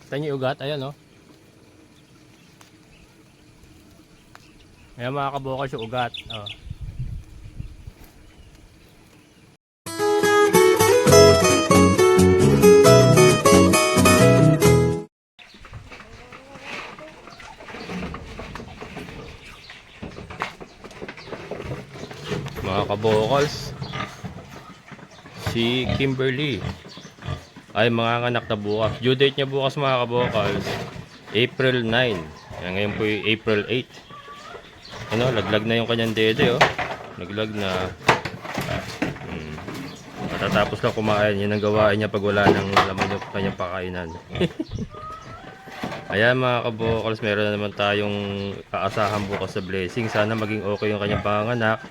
Kita nyo yung ugat, ayan o. Ayan mga kabukas yung ugat. Oh. Mga kabokals, si Kimberly ay manganganak na bukas. Due date niya bukas mga kabokals, April 9. Yan, ngayon po yung April 8. Ano, laglag na yung kanyang dede oh. Laglag na. Matatapos lang kumain. Yan ang gawain niya pag wala nang laman yung kanyang pakainan. Ayan mga kabokals, meron na naman tayong aasahan bukas sa blessing. Sana maging okay yung kanyang panganak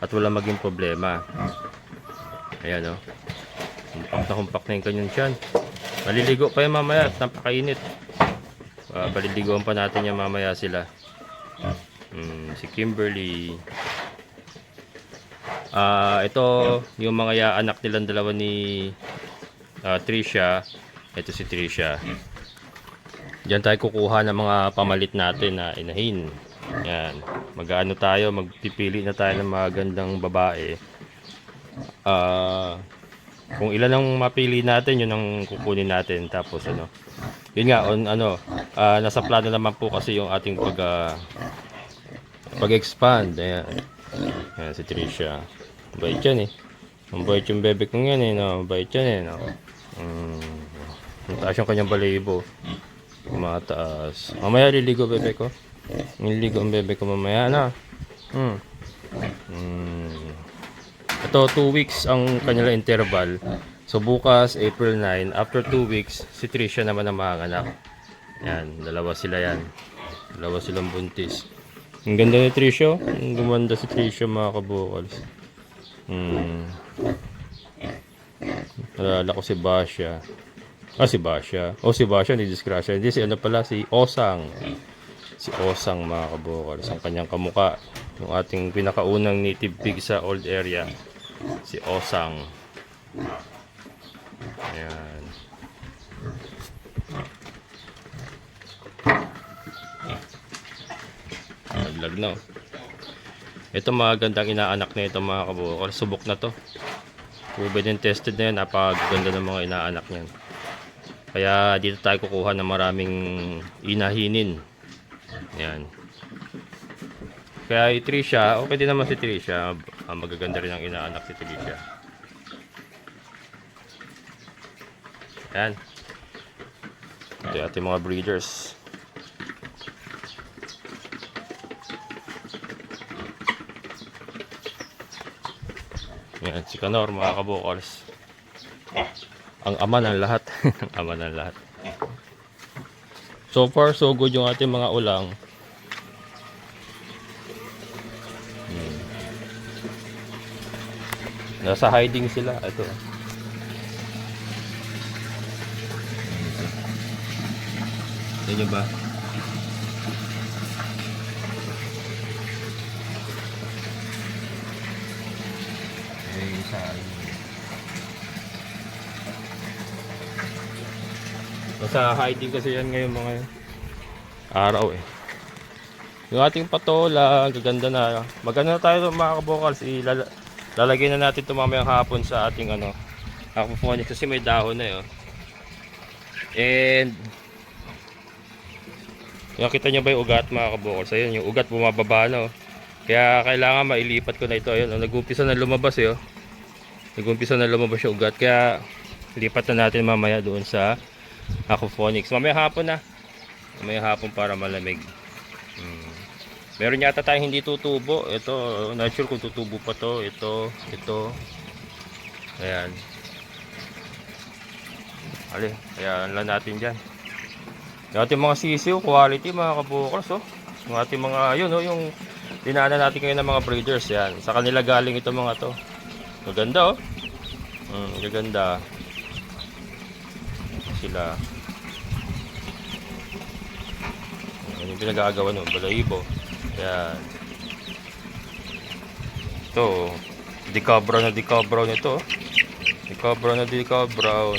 at wala maging problema. Ayan o. Humpak na humpak na yung kanyang tiyan. Maliligo pa yan mamaya at napakainit. Paliliguan pa natin yan mamaya sila. Si Kimberly. Ito yung mga anak nilang dalawa ni Trisha. Ito si Trisha. Diyan tayo kukuha ng mga pamalit natin na inahin. Yan. Mag-ano tayo, magpipili na tayo ng mga gandang babae. Kung ilan ang mapili natin, yun ang kukunin natin. Tapos ano, yun nga, nasa plano naman po kasi yung ating pag-expand. Ayan. Ayan si Trisha. Bait yan eh. Ang bait yung bebe kong yan eh. No? Bait yan eh. No? Mataas yung kanyang balibo. Mataas. Mamaya liligo bebe ko. Nililigo ang bebe ko mamaya na. Ito 2 weeks ang kanila interval. So bukas April 9. After 2 weeks si Trisha naman ang manganak. Yan, dalawa sila yan. Dalawa silang buntis. Ang ganda ni Trisha. Ang gumanda si Trisha mga kabukals. Nalala ko si Basha. Si Basha. Si Basha ni disgrasya. Hindi si ano pala, si Osang. Si Osang mga kabukals. Ang kanyang kamuka. Yung ating pinakaunang native pig sa old area. Si Osang. Ayan. Naglag na. Ito magandang inaanak na ito mga kabukals. Subok na to. Proven and tested na yan. Napakaganda ng mga inaanak niyan. Kaya dito tayo kukuha ng maraming inahinin. Yan. Kaya Trisha, okay din naman si Trisha. Magaganda rin ang inaanak si Trisha. Yan. Ito yung ating mga breeders. Yan, si Kanor mga kabukals. Ang ama ng lahat. Ang ama ng lahat. So far so good yung ating mga ulang. Nasa hiding sila. Ito. Ito nyo ba? Nasa hiding kasi yan ngayon mga araw eh. Yung ating patola, gaganda na. Maganda na tayo mga kabukals. Lalagay na natin ito mamayang hapon sa ating aquaponics kasi may dahon na yun. And nakita nyo ba yung ugat mga kabukals? Ayun, yung ugat bumababa na. Kaya kailangan mailipat ko na ito. Ayun, nag-umpisa na lumabas eh. Nag-umpisa na lumabas yung ugat. Kaya lipat na natin mamaya doon sa aquaponics. Mamaya hapon na. Mamaya hapon para malamig. Meron yata tayong hindi tutubo. Ito, not sure kung tutubo pa to. Ito. Ayan. Ayan lang natin dyan. Yung ating mga sisiw, quality mga kabukals. Yung ating mga, yung dinaanan natin ngayon ng mga breeders. Yan. Sa kanila galing ito mga to. Maganda maganda. Sila. Ano yung pinag-aagawa nun? Balahibo. Yan. Ito. Deca brown na deca brown ito. Deca brown na deca brown.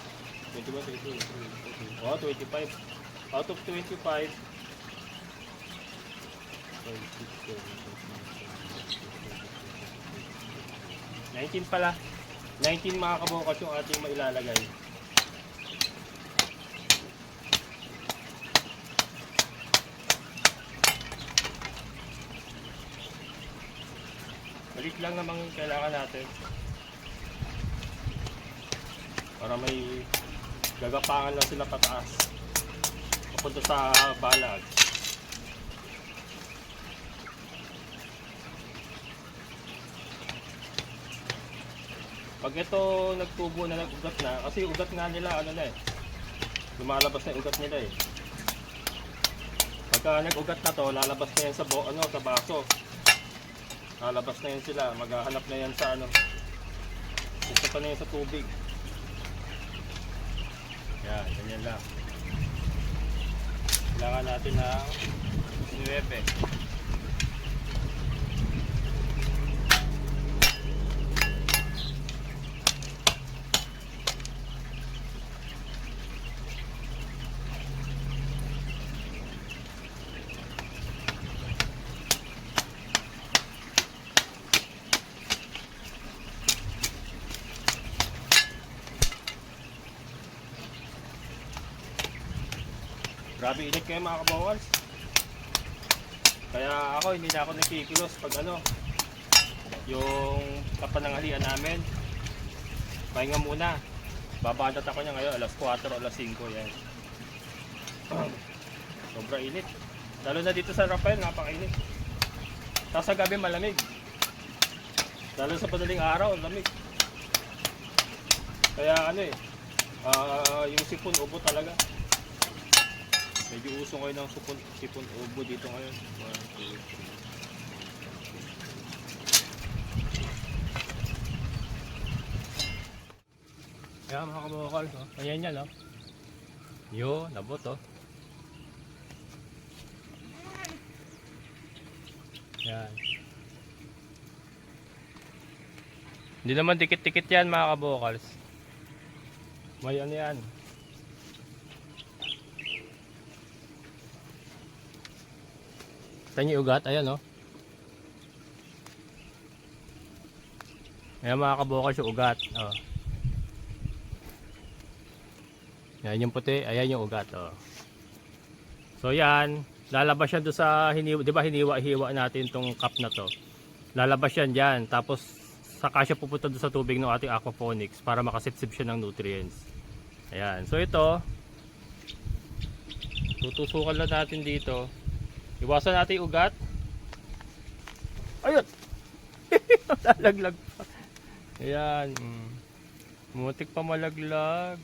21, 22, 23, 24. Oh, 25. Out of 25, 19 pala. 19 mga kabukas yung ating mailalagay. Balik lang naman yung kailangan natin. Para may gagapangan lang sila pataas. Papunta sa balag. Pag ito nagtubo na, nag-ugat na, kasi ugat nga nila, ano na eh, lumalabas na yung ugat nila eh. Pagka nag-ugat na to, lalabas na yan sa, sa baso. Lalabas na yan sila, maghahanap na yan sa ano, pupunta na yan sa tubig. Yan, ganyan lang. Kailangan natin ng 9. Grabe init kayo mga kabokals. Kaya ako hindi na ako nakikilos pag ano, yung kapananghalian namin. Pahinga muna. Babandat ako niya ngayon alas 4 o alas 5 yan. Sobra init. Lalo na dito sa Rafael, napakainit. Tapos sa gabi malamig. Lalo sa padaling araw, lamig. Kaya ano eh, yung sipon ubo talaga. Medyo uso ngayon ng sipon ubo dito ngayon. 1, 2, 3. Kaya mga kabokal, no? Ayan yan, no? Yo, nabot, oh. Yan. Hindi naman dikit-dikit yan mga kabokals. May ano yan. Kita niyo ugat, ayan, oh. Ayan mga kabokals yung ugat, oh. Yan yung puti, ayan yung ugat, oh. So yan, lalabas yan doon sa hiniwa, 'di ba hiniwa-hiwa natin tong cup na to. Lalabas yan diyan, tapos saka siya pupunta doon sa tubig ng ating aquaponics para makasipsip siya ng nutrients. Ayan. So ito, tutusukan lang natin dito. Iwasan natin yung ugat. Ayun. Lalaglag pa. Ayan. Mutik pa malaglag.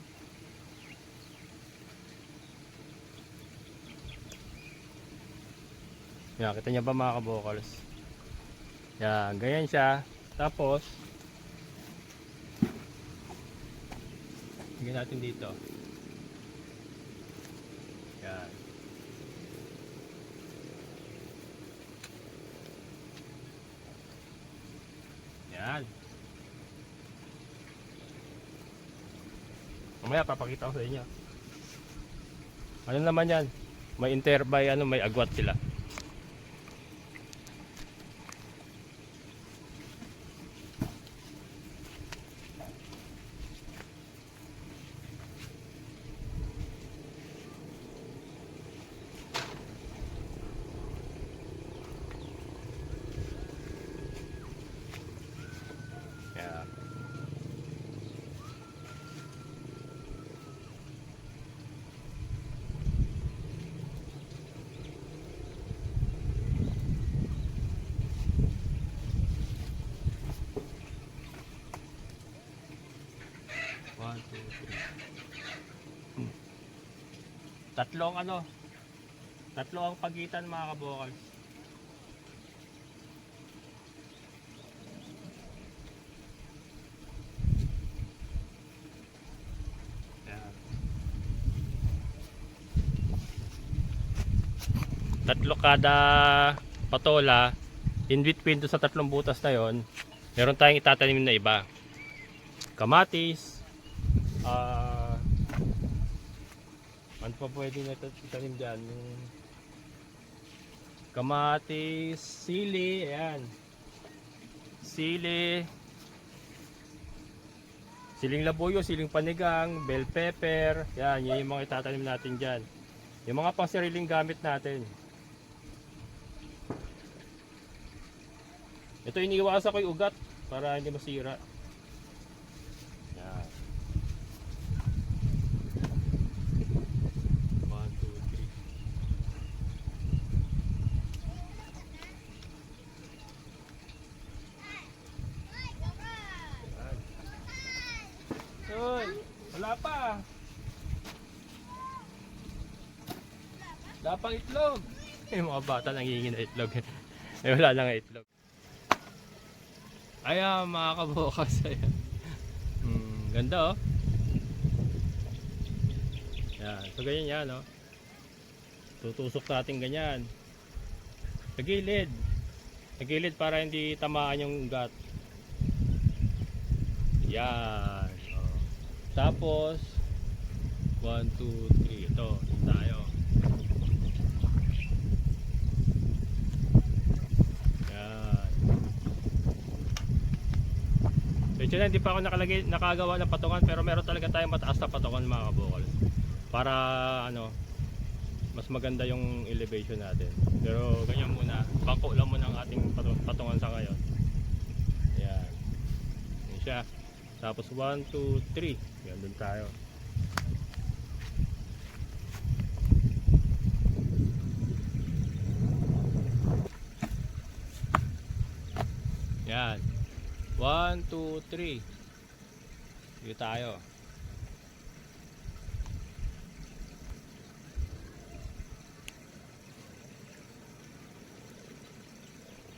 Yan, kita niya ba mga kabokals? Yan, ganyan siya. Tapos lagyan natin dito. Yan. Yan. Mamaya papakita ko sa inyo. Ano naman yan? May interbay, ano, may agwat sila. Tatlo ang pagitan mga kabokals. Tatlo kada patola. In between do sa tatlong butas na yon, meron tayong itatanim na iba. Kamatis, ano pa pwede na itanim dyan? Kamatis, sili, ayan. Sili, siling labuyo, siling panigang, bell pepper, yan, yan yung mga itatanim natin dyan. Yung mga pang sariling gamit natin. Ito iniiwasan ko yung ugat para hindi masira. Yan. 1, 2, 3. Hoy, wala pa. Wala pang itlog. Yung mga bata nangihingi na itlog. Eh wala lang itlog. Ayan mga kabukas. Ayan. Ganda, oh. Yan. So ganyan yan, oh. Tutusok natin ganyan. Sa gilid. Sa gilid para hindi tamaan yung ugat. Yan. Oh. Tapos 1, 2, 3. Ito. Tayo. Medyo na hindi pa ako nakagawa ng patungan, pero meron talaga tayong mataas na patungan mga kabokals para ano mas maganda yung elevation natin. Pero ganyan muna, bangko lang muna ang ating patungan sa ngayon. Ayan. Yan siya. Tapos 1, 2, 3. Yan, dun tayo. Yan. 1, 2, 3. Dito tayo.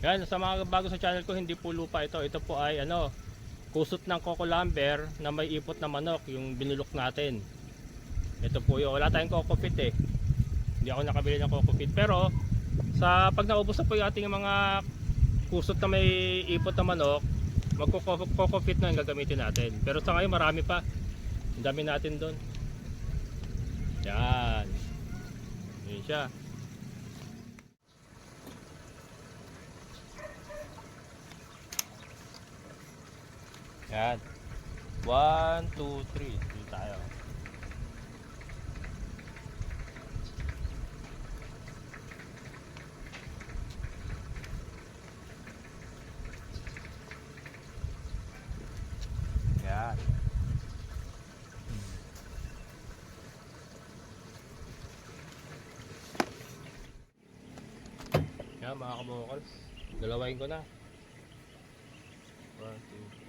Yan, sa mga bago sa channel ko, hindi po lupa ito. Ito po ay kusot ng coco lumber na may ipot na manok, yung binulok natin. Ito po yun. Wala tayong coco fit eh. Hindi ako nakabili ng coco fit. Pero pag naubos na po yung ating mga kusot na may ipot na manok, magko-coco fit na yung gagamitin natin. Pero sa ngayon marami pa. Ang dami natin doon. Yan. Yun siya. Yan. 1, 2, 3. Dito tayo. Yan. Yan mga kabokals. Dalawain ko na. 1, 2, 3.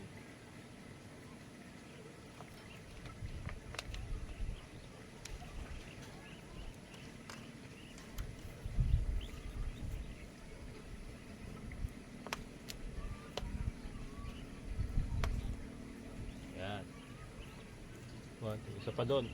Yan. 1, 2. Isa pa doon.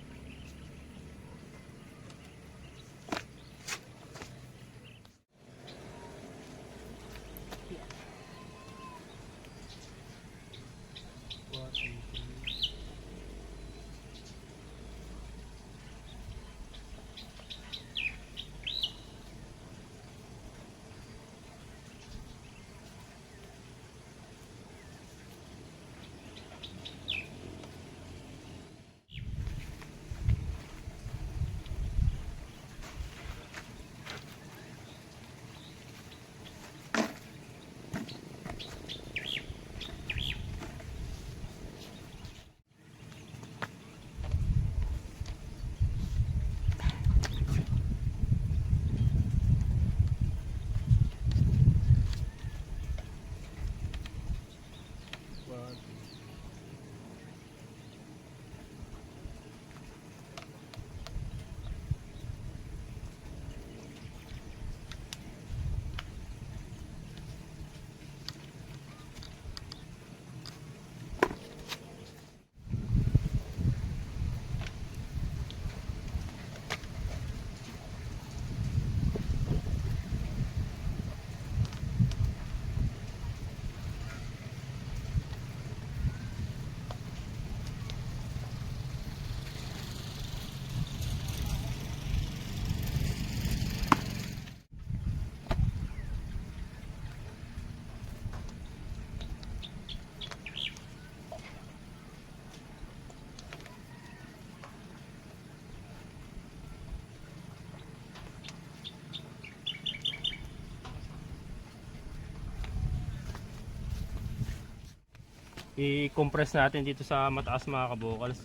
I-compress natin dito sa mataas mga kabokals.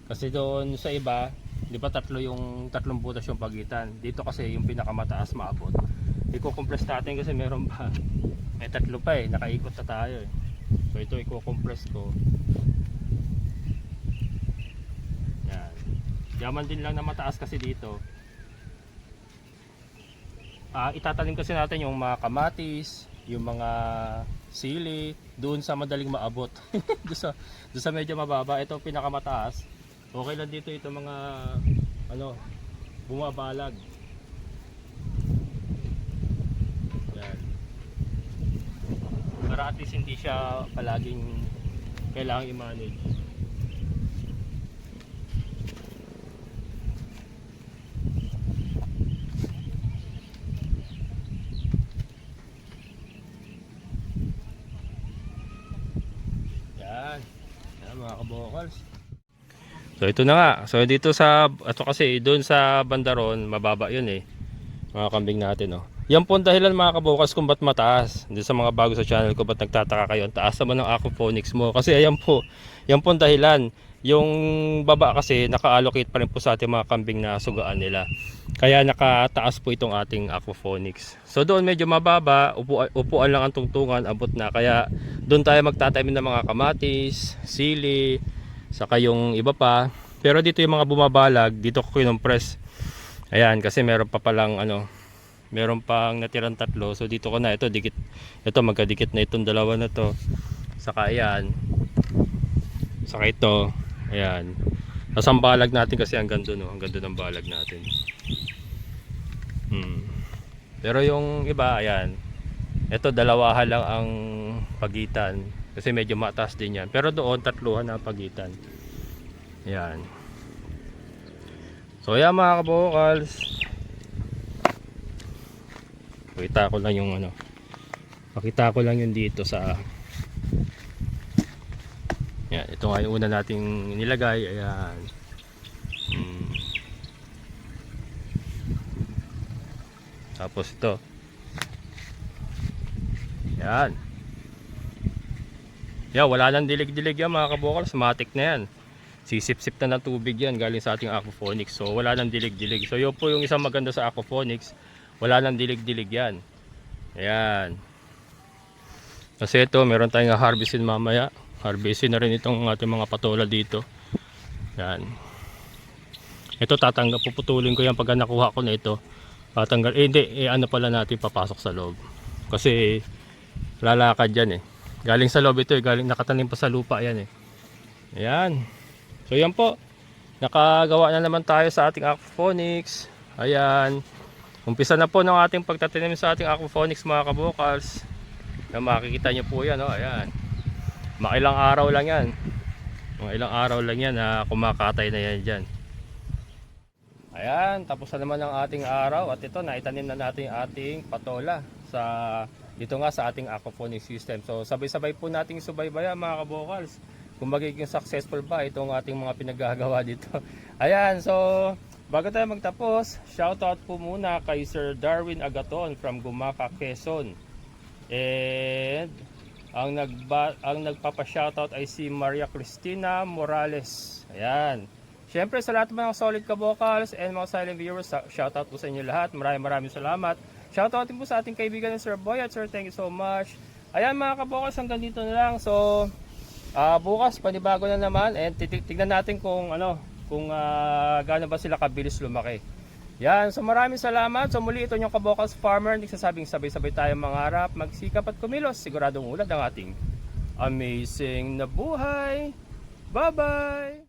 Kasi doon sa iba, di ba tatlong butas yung pagitan. Dito kasi yung pinakamataas maabot. I-compress natin kasi meron pa. May tatlo pa eh, nakaikot na tayo eh. So ito i-compress ko. Yan. Yaman din lang na mataas kasi dito. Itatanim kasi natin yung mga kamatis, yung mga sili, doon sa madaling maabot. doon sa medyo mababa, ito pinakamataas. Okay lang dito ito mga bumabalag. Yan. Para at least hindi siya palaging kailangang i-manage. Yan mga kabokals. So ito na nga. So dito sa ato kasi doon sa bandaron mababa 'yun eh. Mga kambing natin oh. Yan po ang dahilan mga kabukas kung ba't mataas. Hindi sa mga bago sa channel ko ba't nagtataka kayo. Ang taas naman ng aquaponics mo. Kasi ayan po. Yan po ang dahilan. Yung baba kasi naka-allocate pa rin po sa ating mga kambing na sugaan nila. Kaya nakataas po itong ating aquaponics. So doon medyo mababa. Upuan lang ang tungtungan. Abot na. Kaya doon tayo magtatanim ng mga kamatis, sili, saka yung iba pa. Pero dito yung mga bumabalag. Dito ko kinompress. Ayan kasi meron pa palang ano. Meron pang natirang tatlo. So dito ko na ito dikit. Ito magkadikit na itong dalawa na to. Saka ayan. Saka ito. Ayan. Tapos ang balag natin kasi hanggang doon, no? Hanggang doon ang balag natin. Pero yung iba, ayan. Ito dalawahan lang ang pagitan. Kasi medyo mataas din yan. Pero doon tatluhan ang pagitan. Ayan. So ayan mga kabukals. Pakita ko lang yung ano. Pakita ko lang yung dito sa yan, ito nga yung una nating nilagay. Ayan. Tapos ito. Yan. Yan, wala nang dilig-dilig yan mga kabukals. Matik na yan. Sisip-sip na ng tubig yan galing sa ating aquaponics. So wala nang dilig-dilig. So yun po yung isang maganda sa aquaponics. Wala nang dilig-dilig yan. Ayan. Kasi ito, meron tayong harvestin mamaya. Harvestin na rin itong ating mga patola dito. Ayan. Ito puputulin ko yan pag nakuha ko na ito. Tatanggal, hindi, ano pala natin papasok sa loob. Kasi lalakad yan eh. Galing sa loob ito eh, galing nakatanim pa sa lupa yan eh. Ayan. So yan po. Nakagawa na naman tayo sa ating aquaponics. Ayan. Umpisa na po ng ating pagtatanim sa ating aquaponics mga kabukals. Na makikita nyo po yan, oh, ayan. Mga ilang araw lang yan. Mga ilang araw lang yan na kumakatay na yan dyan. Ayan, tapos na naman ang ating araw. At ito, naitanim na natin ating patola sa, dito nga sa ating aquaponics system. So sabay-sabay po nating subaybayan mga kabukals. Kung magiging successful ba itong ating mga pinaggagawa dito. Ayan, so bago tayo magtapos, shoutout po muna kay Sir Darwin Agaton from Gumaca, Quezon. And ang nagpapa-shoutout ay si Maria Cristina Morales. Ayan. Siyempre sa lahat ng mga solid kabukals and mga silent viewers, shoutout po sa inyo lahat. Maraming salamat. Shoutout din po sa ating kaibigan ng Sir Boy at Sir, thank you so much. Ayan mga kabukals, hanggang dito na lang. So bukas panibago na naman and tignan natin kung ano, kung gaano ba sila kabilis lumaki. Yan, so maraming salamat. So muli ito yung Kabukals Farmer, nagsasabing sabay-sabay tayong mangarap, magsikap at kumilos, siguradong ulad ang ating amazing na buhay. Bye-bye!